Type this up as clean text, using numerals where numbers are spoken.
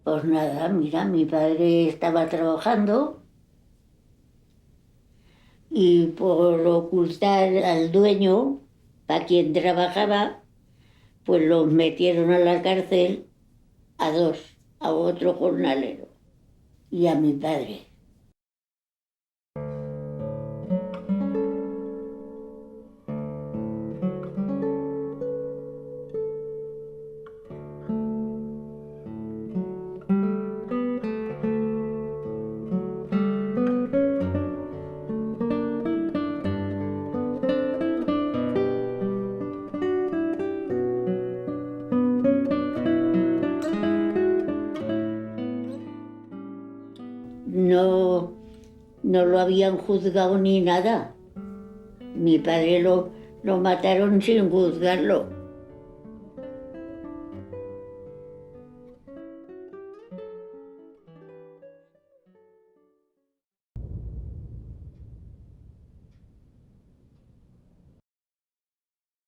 Pues nada, mira, mi padre estaba trabajando y por ocultar al dueño, para quien trabajaba, pues los metieron a la cárcel a dos, a otro jornalero y a mi padre. No, no lo habían juzgado ni nada. Mi padre lo mataron sin juzgarlo.